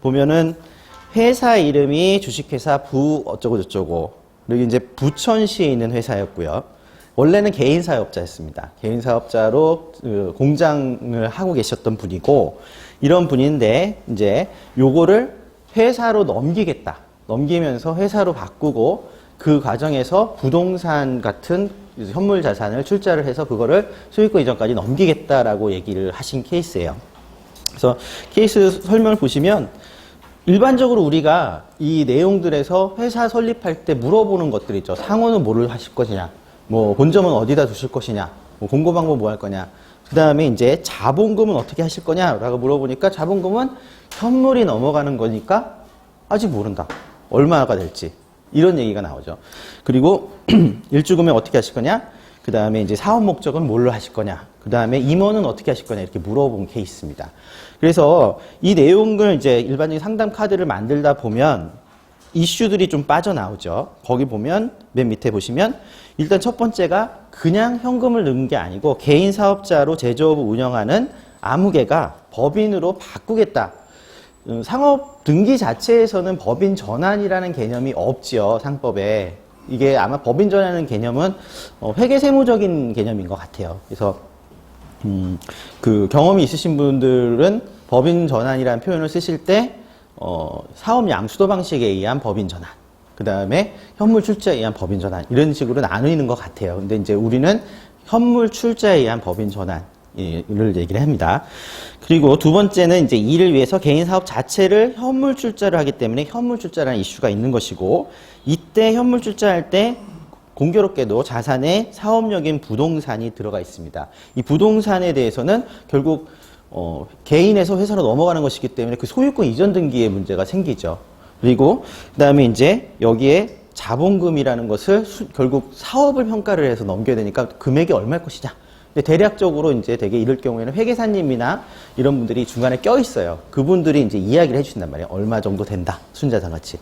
보면은 회사 이름이 주식회사 부 어쩌고 저쩌고, 그리고 이제 부천시에 있는 회사였고요. 원래는 개인 사업자였습니다. 개인 사업자로 공장을 하고 계셨던 분이고, 이런 분인데 이제 요거를 회사로 넘기겠다. 넘기면서 회사로 바꾸고, 그 과정에서 부동산 같은 현물 자산을 출자를 해서 그거를 소유권 이전까지 넘기겠다라고 얘기를 하신 케이스예요. 그래서 케이스 설명을 보시면 일반적으로 우리가 이 내용들에서 회사 설립할 때 물어보는 것들 있죠. 상호는 뭐를 하실 것이냐, 뭐 본점은 어디다 두실 것이냐, 뭐 공고 방법 뭐 할 거냐, 그 다음에 이제 자본금은 어떻게 하실 거냐라고 물어보니까 자본금은 현물이 넘어가는 거니까 아직 모른다. 얼마가 될지. 이런 얘기가 나오죠. 그리고 일주금액 어떻게 하실 거냐? 그 다음에 이제 사업 목적은 뭘로 하실 거냐? 그 다음에 임원은 어떻게 하실 거냐? 이렇게 물어본 케이스입니다. 그래서 이 내용을 이제 일반적인 상담 카드를 만들다 보면 이슈들이 좀 빠져나오죠. 거기 보면 맨 밑에 보시면 일단 첫 번째가 그냥 현금을 넣은 게 아니고 개인 사업자로 제조업을 운영하는 아무개가 법인으로 바꾸겠다. 상업 등기 자체에서는 법인 전환이라는 개념이 없지요, 상법에. 이게 아마 법인 전환이라는 개념은 회계 세무적인 개념인 것 같아요. 그래서 그 경험이 있으신 분들은 법인 전환이라는 표현을 쓰실 때 사업 양수도 방식에 의한 법인 전환, 그 다음에 현물 출자에 의한 법인 전환, 이런 식으로 나누는 것 같아요. 근데 이제 우리는 현물 출자에 의한 법인 전환 를 얘기를 합니다. 그리고 두 번째는 이제 이를 위해서 개인 사업 자체를 현물 출자를 하기 때문에 현물 출자라는 이슈가 있는 것이고, 이때 현물 출자할 때 공교롭게도 자산에 사업력인 부동산이 들어가 있습니다. 이 부동산에 대해서는 결국 개인에서 회사로 넘어가는 것이기 때문에 그 소유권 이전 등기에 문제가 생기죠. 그리고 그 다음에 이제 여기에 자본금이라는 것을 결국 사업을 평가를 해서 넘겨야 되니까 금액이 얼마일 것이냐. 대략적으로 이제 되게 이럴 경우에는 회계사님이나 이런 분들이 중간에 껴 있어요. 그분들이 이제 이야기를 해주신단 말이에요. 얼마 정도 된다. 순자산 같이.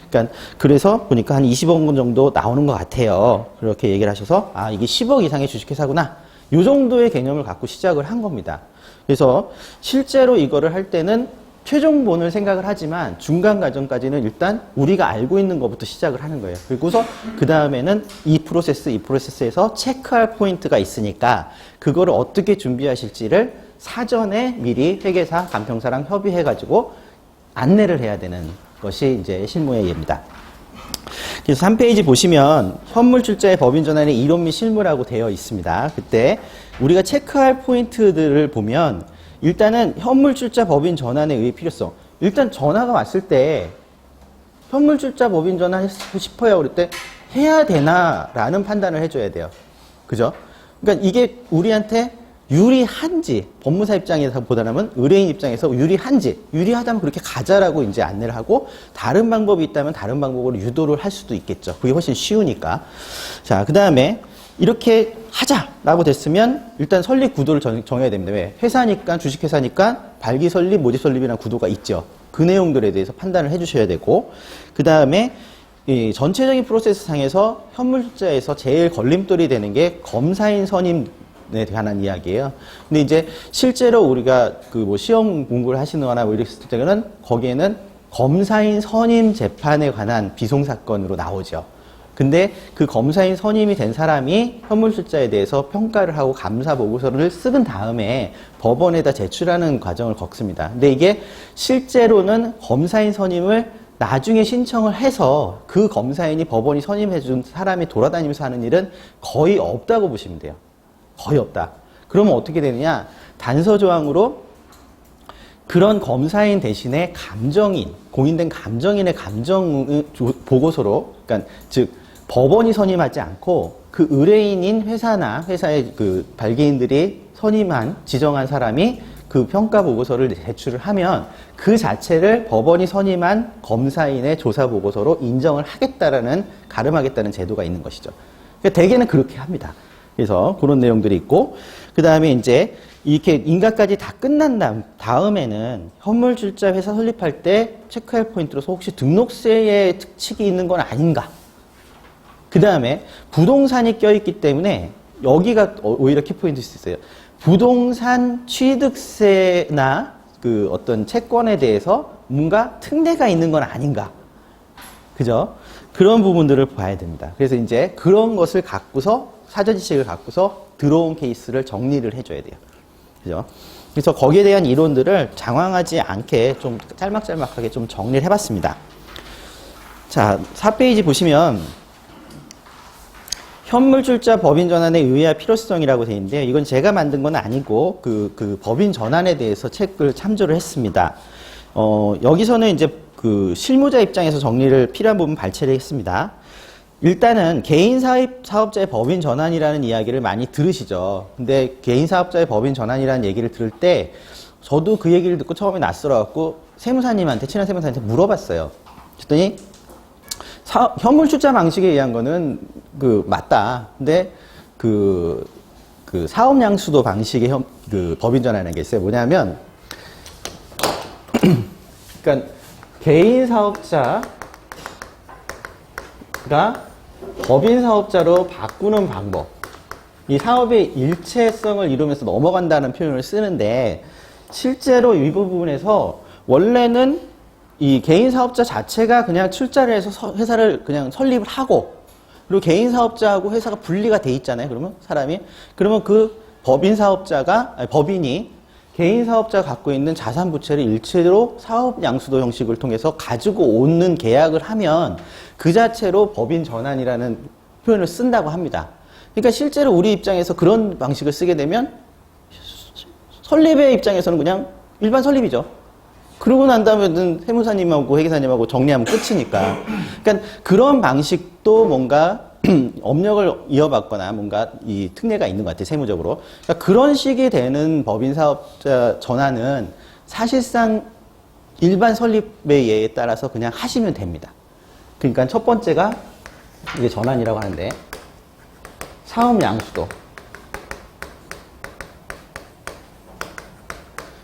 그러니까 그래서 보니까 한 20억 원 정도 나오는 것 같아요. 그렇게 얘기를 하셔서 아, 이게 10억 이상의 주식회사구나. 이 정도의 개념을 갖고 시작을 한 겁니다. 그래서 실제로 이거를 할 때는 최종본을 생각을 하지만 중간 과정까지는 일단 우리가 알고 있는 것부터 시작을 하는 거예요. 그리고서 그 다음에는 이 프로세스에서 체크할 포인트가 있으니까 그거를 어떻게 준비하실지를 사전에 미리 회계사, 간평사랑 협의해가지고 안내를 해야 되는 것이 이제 실무의 예입니다. 그래서 3페이지 보시면 현물 출자의 법인 전환의 이론 및 실무라고 되어 있습니다. 그때 우리가 체크할 포인트들을 보면 일단은 현물 출자 법인 전환의 의의 필요성. 일단 전화가 왔을 때 현물 출자 법인 전환 하고 싶어요. 그럴 때 해야 되나라는 판단을 해줘야 돼요. 그죠? 그러니까 이게 우리한테 유리한지, 법무사 입장에서 보다는 의뢰인 입장에서 유리하다면 그렇게 가자라고 이제 안내를 하고, 다른 방법이 있다면 다른 방법으로 유도를 할 수도 있겠죠. 그게 훨씬 쉬우니까. 자, 그 다음에 이렇게 하자라고 됐으면 일단 설립 구도를 정해야 됩니다. 왜? 회사니까, 주식회사니까 발기 설립, 모집 설립이라는 구도가 있죠. 그 내용들에 대해서 판단을 해주셔야 되고, 그 다음에 이 전체적인 프로세스 상에서 현물자에서 제일 걸림돌이 되는 게 검사인 선임에 관한 이야기예요. 근데 이제 실제로 우리가 그 뭐 시험 공부를 하시는 거나 뭐 이랬을 때는 거기에는 검사인 선임 재판에 관한 비송사건으로 나오죠. 근데 그 검사인 선임이 된 사람이 현물출자에 대해서 평가를 하고 감사 보고서를 쓰은 다음에 법원에다 제출하는 과정을 겪습니다. 근데 이게 실제로는 검사인 선임을 나중에 신청을 해서 그 검사인이 법원이 선임해준 사람이 돌아다니면서 하는 일은 거의 없다고 보시면 돼요. 거의 없다. 그러면 어떻게 되느냐? 단서조항으로 그런 검사인 대신에 감정인, 공인된 감정인의 감정 보고서로, 그러니까 즉 법원이 선임하지 않고 그 의뢰인인 회사나 회사의 그 발기인들이 선임한, 지정한 사람이 그 평가 보고서를 제출을 하면 그 자체를 법원이 선임한 검사인의 조사 보고서로 인정을 하겠다라는, 가름하겠다는 제도가 있는 것이죠. 그러니까 대개는 그렇게 합니다. 그래서 그런 내용들이 있고, 그 다음에 이제 이렇게 인가까지 다 끝난 다음에는 현물출자 회사 설립할 때 체크할 포인트로서 혹시 등록세의 특칙이 있는 건 아닌가. 그 다음에 부동산이 껴있기 때문에 여기가 오히려 키포인트일 수 있어요. 부동산 취득세나 그 어떤 채권에 대해서 뭔가 특례가 있는 건 아닌가. 그죠? 그런 부분들을 봐야 됩니다. 그래서 이제 그런 것을 갖고서, 사전 지식을 갖고서 들어온 케이스를 정리를 해줘야 돼요. 그죠? 그래서 거기에 대한 이론들을 장황하지 않게 좀 짤막짤막하게 좀 정리를 해봤습니다. 자, 4페이지 보시면 현물출자 법인 전환의 의의와 필요성이라고 되어 있는데, 이건 제가 만든 건 아니고 그 법인 전환에 대해서 책을 참조를 했습니다. 여기서는 이제 그 실무자 입장에서 정리를 필요한 부분 발췌를 했습니다. 일단은 개인 사업자의 법인 전환이라는 이야기를 많이 들으시죠. 근데 개인 사업자의 법인 전환이라는 얘기를 들을 때 저도 그 얘기를 듣고 처음에 낯설어갖고 세무사님한테, 친한 세무사님한테 물어봤어요. 그랬더니 현물 출자 방식에 의한 거는 맞다. 근데 그 사업 양수도 방식의 법인 전환이라는 게 있어요. 뭐냐면 그러니까 개인 사업자가 법인 사업자로 바꾸는 방법, 이 사업의 일체성을 이루면서 넘어간다는 표현을 쓰는데, 실제로 이 부분에서 원래는 이 개인 사업자 자체가 그냥 출자를 해서 회사를 그냥 설립을 하고, 그리고 개인 사업자하고 회사가 분리가 돼 있잖아요. 그러면 그 법인 사업자가, 아니, 법인이 개인 사업자가 갖고 있는 자산 부채를 일체로 사업 양수도 형식을 통해서 가지고 오는 계약을 하면 그 자체로 법인 전환이라는 표현을 쓴다고 합니다. 그러니까 실제로 우리 입장에서 그런 방식을 쓰게 되면 설립의 입장에서는 그냥 일반 설립이죠. 그러고 난 다음에는 세무사님하고 회계사님하고 정리하면 끝이니까. 그러니까 그런 방식도 뭔가 업력을 이어받거나 뭔가 이 특례가 있는 것 같아요, 세무적으로. 그러니까 그런 식이 되는 법인 사업자 전환은 사실상 일반 설립의 예에 따라서 그냥 하시면 됩니다. 그러니까 첫 번째가 이게 전환이라고 하는데, 사업 양수도.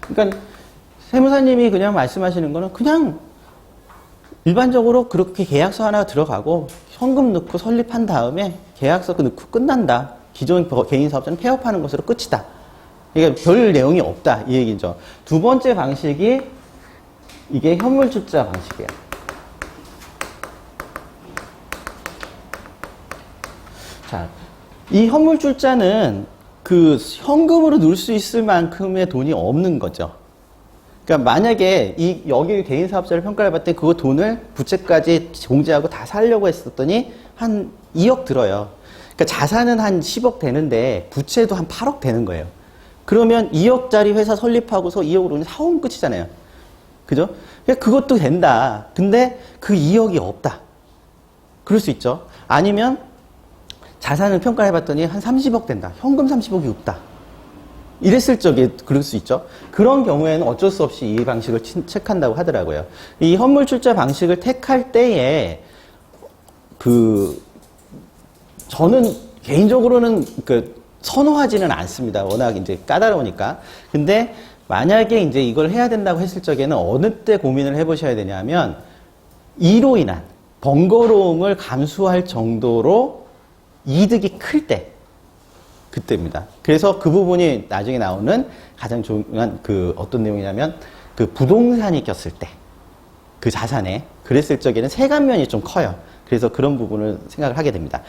그러니까 세무사님이 그냥 말씀하시는 거는 그냥 일반적으로 그렇게 계약서 하나 들어가고 현금 넣고 설립한 다음에 계약서 넣고 끝난다. 기존 개인 사업자는 폐업하는 것으로 끝이다. 그러니까 별 내용이 없다. 이 얘기죠. 두 번째 방식이 이게 현물출자 방식이에요. 자, 이 현물출자는 그 현금으로 넣을 수 있을 만큼의 돈이 없는 거죠. 그러니까 만약에 여기 개인 사업자를 평가를 봤을 때 그 돈을 부채까지 공제하고 다 살려고 했었더니 한 2억 들어요. 그러니까 자산은 한 10억 되는데 부채도 한 8억 되는 거예요. 그러면 2억짜리 회사 설립하고서 2억으로 사오면 끝이잖아요. 그죠? 그러니까 그것도 된다. 근데 그 2억이 없다. 그럴 수 있죠. 아니면 자산을 평가를 해봤더니 한 30억 된다. 현금 30억이 없다. 이랬을 적에 그럴 수 있죠. 그런 경우에는 어쩔 수 없이 이 방식을 택한다고 하더라고요. 이 현물 출자 방식을 택할 때에 저는 개인적으로는 선호하지는 않습니다. 워낙 이제 까다로우니까. 근데 만약에 이제 이걸 해야 된다고 했을 적에는 어느 때 고민을 해보셔야 되냐면, 이로 인한 번거로움을 감수할 정도로 이득이 클 때, 그때입니다. 그래서 그 부분이 나중에 나오는 가장 중요한 어떤 내용이냐면, 부동산이 꼈을 때, 그 자산에, 그랬을 적에는 세간면이 좀 커요. 그래서 그런 부분을 생각을 하게 됩니다.